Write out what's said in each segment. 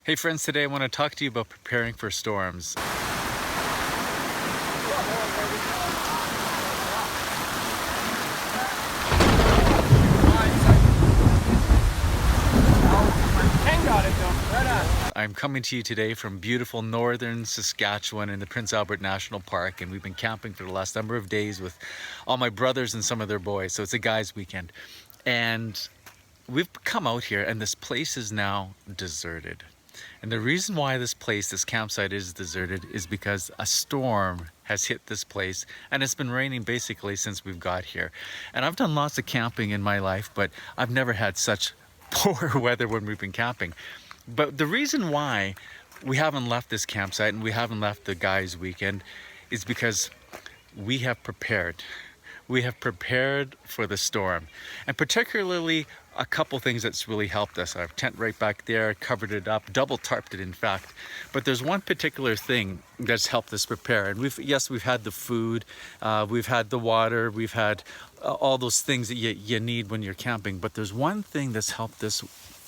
Hey friends, today I want to talk to you about preparing for storms. I'm coming to you today from beautiful northern Saskatchewan in the Prince Albert National Park, and we've been camping for the last number of days with all my brothers and some of their boys, so it's a guys' weekend. And we've come out here and this place is now deserted. And the reason why this campsite is deserted is because a storm has hit this place, and it's been raining basically since we've got here. And I've done lots of camping in my life, but I've never had such poor weather when we've been camping. But the reason why we haven't left this campsite and we haven't left the guys' weekend is because we have prepared. We have prepared for the storm, and particularly a couple things that's really helped us. Our tent right back there, covered it up, double tarped it in fact. But there's one particular thing that's helped us prepare. And we've had the food, we've had the water, we've had all those things that you need when you're camping. But there's one thing that's helped us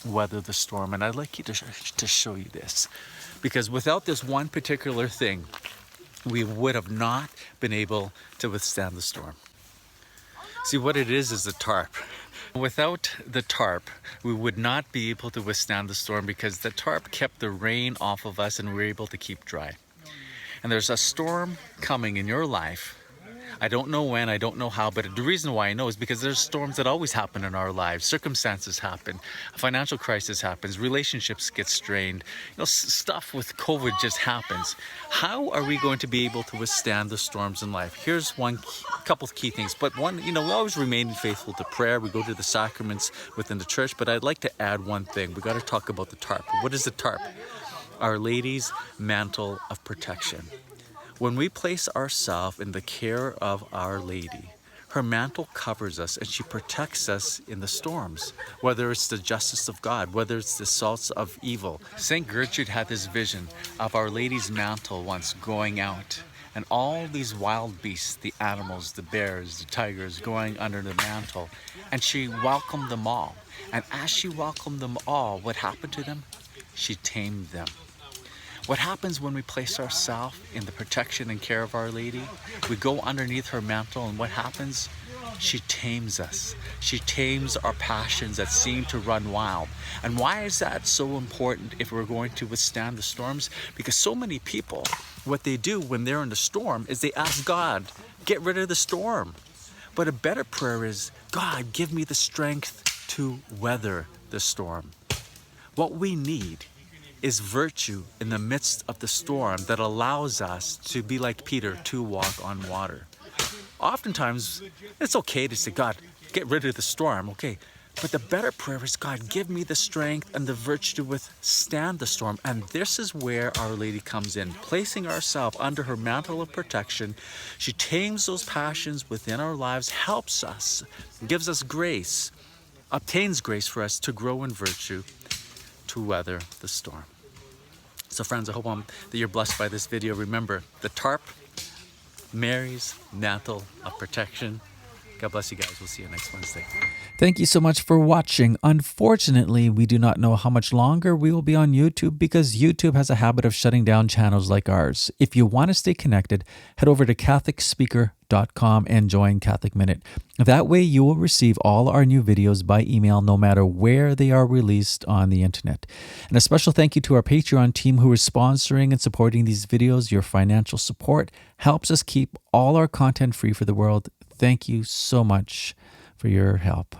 weather the storm, and I'd like you to show you this. Because without this one particular thing, we would have not been able to withstand the storm. See, what it is a tarp. Without the tarp, we would not be able to withstand the storm because the tarp kept the rain off of us and we were able to keep dry. And there's a storm coming in your life. I don't know when, I don't know how, but the reason why I know is because there's storms that always happen in our lives. Circumstances happen, a financial crisis happens, relationships get strained, stuff with COVID just happens. How are we going to be able to withstand the storms in life? Here's couple of key things. But one, we always remain faithful to prayer. We go to the sacraments within the church, but I'd like to add one thing. We got to talk about the tarp. What is the tarp? Our Lady's mantle of protection. When we place ourselves in the care of Our Lady, her mantle covers us and she protects us in the storms, whether it's the justice of God, whether it's the assaults of evil. St. Gertrude had this vision of Our Lady's mantle once going out, and all these wild beasts, the animals, the bears, the tigers, going under the mantle, and she welcomed them all. And as she welcomed them all, what happened to them? She tamed them. What happens when we place ourselves in the protection and care of Our Lady? We go underneath her mantle, and what happens? She tames us. She tames our passions that seem to run wild. And why is that so important if we're going to withstand the storms? Because so many people, what they do when they're in the storm is they ask God, get rid of the storm. But a better prayer is, God, give me the strength to weather the storm. What we need is virtue in the midst of the storm that allows us to be like Peter, to walk on water. Oftentimes, it's okay to say, God, get rid of the storm, okay? But the better prayer is, God, give me the strength and the virtue to withstand the storm. And this is where Our Lady comes in, placing ourselves under her mantle of protection. She tames those passions within our lives, helps us, gives us grace, obtains grace for us to grow in virtue, to weather the storm. So friends, I hope that you're blessed by this video. Remember, the tarp, Mary's mantle of protection. God bless you guys. We'll see you next Wednesday. Thank you so much for watching. Unfortunately, we do not know how much longer we will be on YouTube because YouTube has a habit of shutting down channels like ours. If you want to stay connected, head over to catholicspeaker.com and join Catholic Minute. That way you will receive all our new videos by email no matter where they are released on the internet. And a special thank you to our Patreon team who is sponsoring and supporting these videos. Your financial support helps us keep all our content free for the world. Thank you so much for your help.